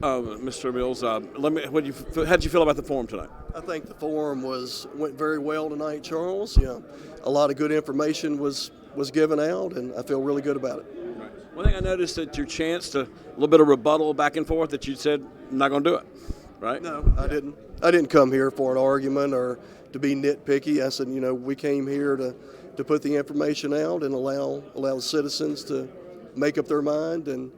Mr. Mills, how'd you feel about the forum tonight? I think the forum went very well tonight, Charles. Yeah, a lot of good information was given out, and I feel really good about it. One thing I noticed that your chance to a little bit of rebuttal back and forth that you said I'm not going to do it, right? No, I didn't. I didn't come here for an argument or to be nitpicky. I said, we came here to put the information out and allow the citizens to make up their mind, and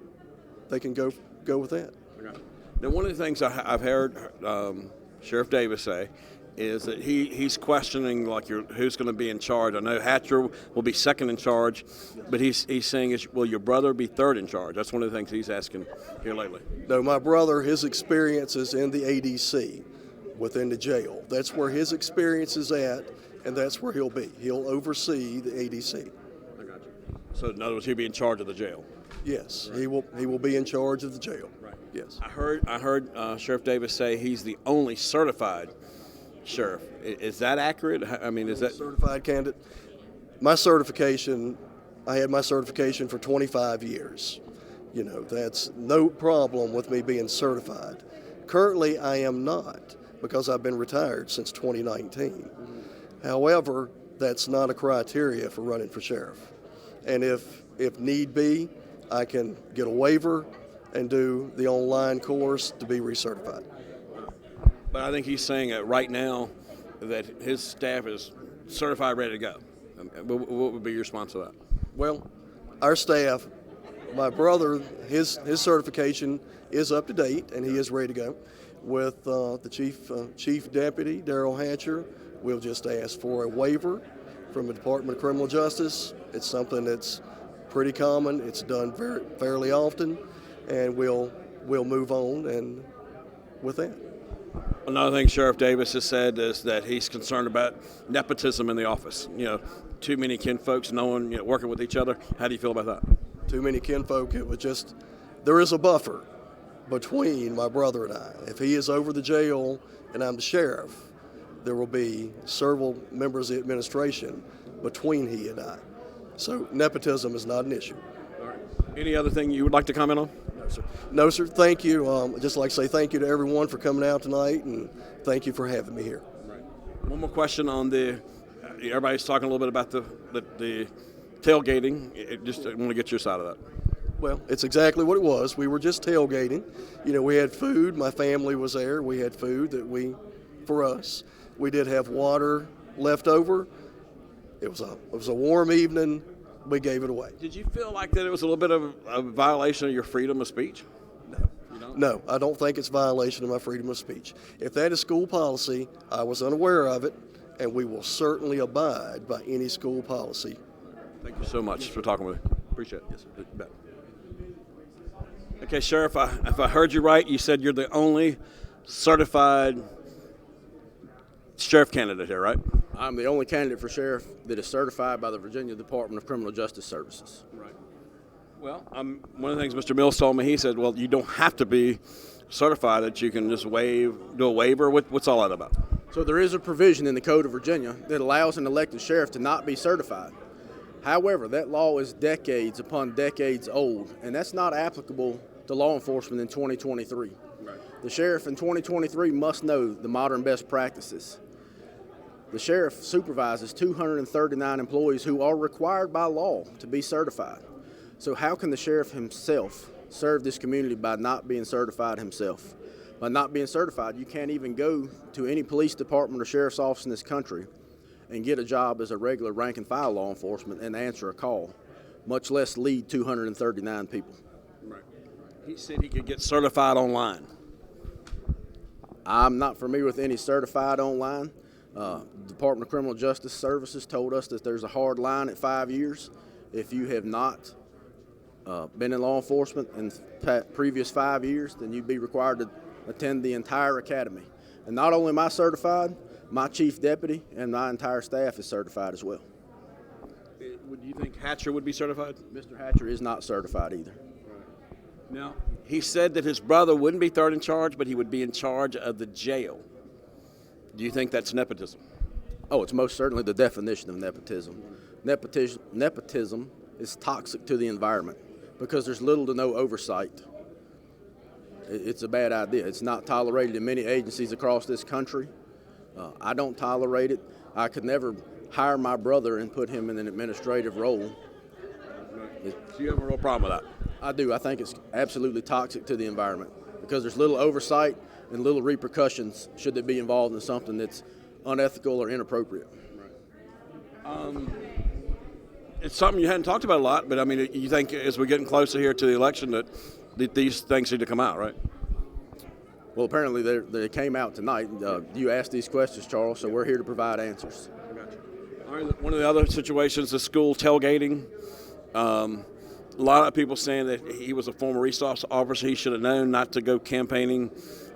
they can go with that. Okay. Now, one of the things I've heard Sheriff Davis say is that he's questioning who's going to be in charge. I know Hatcher will be second in charge, but he's saying, will your brother be third in charge? That's one of the things he's asking here lately. No, my brother, his experience is in the ADC, within the jail. That's where his experience is at, and that's where he'll be. He'll oversee the ADC. I got you. So in other words, he'll be in charge of the jail. Yes, right. He will be in charge of the jail. Right. Yes. I heard Sheriff Davis say he's the only certified sheriff. Is that accurate? I mean, is that certified candidate? My certification, I had my certification for 25 years. That's no problem with me being certified. Currently, I am not, because I've been retired since 2019. However, that's not a criteria for running for sheriff. And if need be, I can get a waiver and do the online course to be recertified. But I think he's saying right now that his staff is certified, ready to go. What would be your response to that? Well, our staff, my brother, his certification is up to date, and he is ready to go. With the chief deputy, Daryl Hatcher, we'll just ask for a waiver from the Department of Criminal Justice. It's something that's pretty common. It's done fairly often, and we'll move on and with that. Another thing Sheriff Davis has said is that he's concerned about nepotism in the office. Too many kinfolks working with each other. How do you feel about that? Too many kinfolk. There is a buffer between my brother and I. If he is over the jail and I'm the sheriff, there will be several members of the administration between he and I. So nepotism is not an issue. All right. Any other thing you would like to comment on? No, sir. Thank you. I'd just like to say thank you to everyone for coming out tonight, and thank you for having me here. Right. One more question on everybody's talking a little bit about the tailgating. I want to get your side of that. Well, it's exactly what it was. We were just tailgating. We had food. My family was there. We had food for us. We did have water left over. It was a warm evening. We gave it away. Did you feel like that it was a little bit of a violation of your freedom of speech? No, I don't think it's a violation of my freedom of speech. If that is school policy, I was unaware of it, and we will certainly abide by any school policy. Thank you so much for talking with me. Appreciate it. Yes, sir. Okay, Sheriff, if I heard you right, you said you're the only certified sheriff candidate here, right? I'm the only candidate for sheriff that is certified by the Virginia Department of Criminal Justice Services. Right. Well, one of the things Mr. Mills told me, he said, well, you don't have to be certified, that you can just do a waiver. What's all that about? So there is a provision in the Code of Virginia that allows an elected sheriff to not be certified. However, that law is decades upon decades old, and that's not applicable to law enforcement in 2023. Right. The sheriff in 2023 must know the modern best practices. The sheriff supervises 239 employees who are required by law to be certified. So how can the sheriff himself serve this community by not being certified himself? By not being certified, you can't even go to any police department or sheriff's office in this country and get a job as a regular rank and file law enforcement and answer a call, much less lead 239 people. Right. He said he could get certified online. I'm not familiar with any certified online. Department of Criminal Justice Services told us that there's a hard line at 5 years. If you have not been in law enforcement in the previous 5 years, then you'd be required to attend the entire academy. And not only am I certified, my chief deputy and my entire staff is certified as well. Would you think Hatcher would be certified? Mr. Hatcher is not certified either. Now, he said that his brother wouldn't be third in charge, but he would be in charge of the jail. Do you think that's nepotism? Oh, it's most certainly the definition of nepotism. Nepotism is toxic to the environment because there's little to no oversight It's a bad idea. It's not tolerated in many agencies across this country. I don't tolerate it. I could never hire my brother and put him in an administrative role. So you have a real problem with that? I do. I think it's absolutely toxic to the environment because there's little oversight and little repercussions should they be involved in something that's unethical or inappropriate. It's something you hadn't talked about a lot, but I mean, you think as we're getting closer here to the election that these things need to come out, right? Well, apparently they came out tonight. You asked these questions, Charles, so we're here to provide answers. All right, one of the other situations is school tailgating. A lot of people saying that he was a former resource officer. He should have known not to go campaigning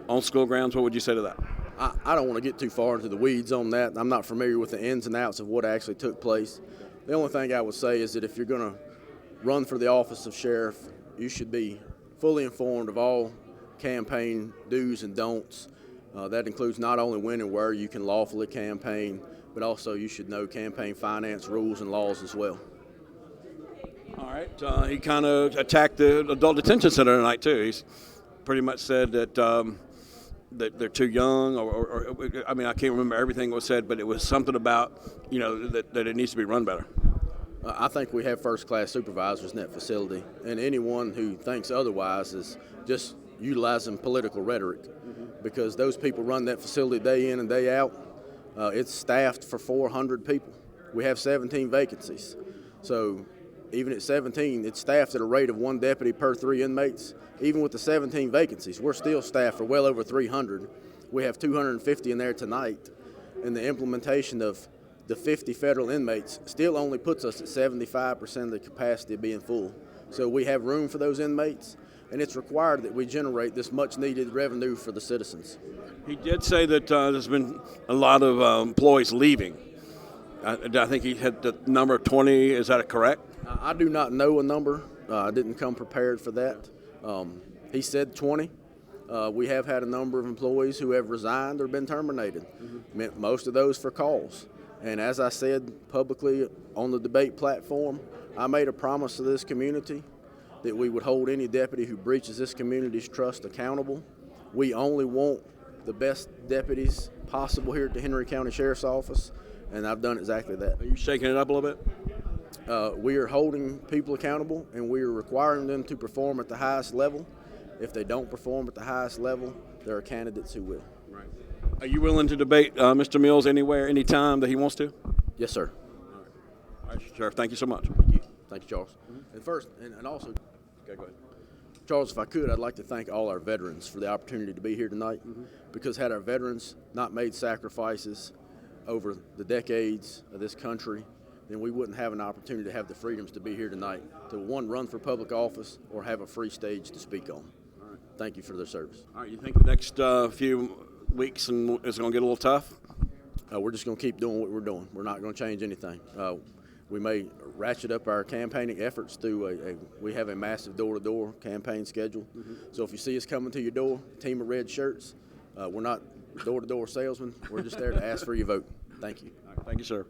on school grounds. What would you say to that? I don't want to get too far into the weeds on that. I'm not familiar with the ins and outs of what actually took place. The only thing I would say is that if you're going to run for the office of sheriff, you should be fully informed of all campaign do's and don'ts. That includes not only when and where you can lawfully campaign, but also you should know campaign finance rules and laws as well. All right. He kind of attacked the adult detention center tonight too. He's pretty much said that that they're too young, or I mean, I can't remember everything that was said, but it was something about that it needs to be run better. I think we have first-class supervisors in that facility, and anyone who thinks otherwise is just utilizing political rhetoric, because those people run that facility day in and day out. It's staffed for 400 people. We have 17 vacancies. So even at 17, it's staffed at a rate of 1 deputy per 3 inmates. Even with the 17 vacancies, we're still staffed for well over 300. We have 250 in there tonight, and the implementation of the 50 federal inmates still only puts us at 75% of the capacity of being full. So we have room for those inmates, and it's required that we generate this much-needed revenue for the citizens. He did say that there's been a lot of employees leaving. I think he had the number 20. Is that correct? I do not know a number. I didn't come prepared for that. He said 20. We have had a number of employees who have resigned or been terminated, most of those for cause. And as I said publicly on the debate platform, I made a promise to this community that we would hold any deputy who breaches this community's trust accountable. We only want the best deputies possible here at the Henry County Sheriff's Office, and I've done exactly that. Are you shaking it up a little bit? We are holding people accountable, and we are requiring them to perform at the highest level. If they don't perform at the highest level, there are candidates who will. Right. Are you willing to debate Mr. Mills anywhere, anytime that he wants to? Yes, sir. All right, Sheriff, thank you so much. Thank you, Charles. And first, and also, Okay, go ahead. Charles, if I could, I'd like to thank all our veterans for the opportunity to be here tonight, because had our veterans not made sacrifices over the decades of this country, then we wouldn't have an opportunity to have the freedoms to be here tonight, to one, run for public office or have a free stage to speak on. Thank you for their service. All right, you think the next few weeks and is going to get a little tough? We're just going to keep doing what we're doing. We're not going to change anything. We may ratchet up our campaigning efforts through we have a massive door-to-door campaign schedule. So if you see us coming to your door, team of red shirts, we're not door-to-door salesmen. We're just there to ask for your vote. Thank you. All right, thank you, sir.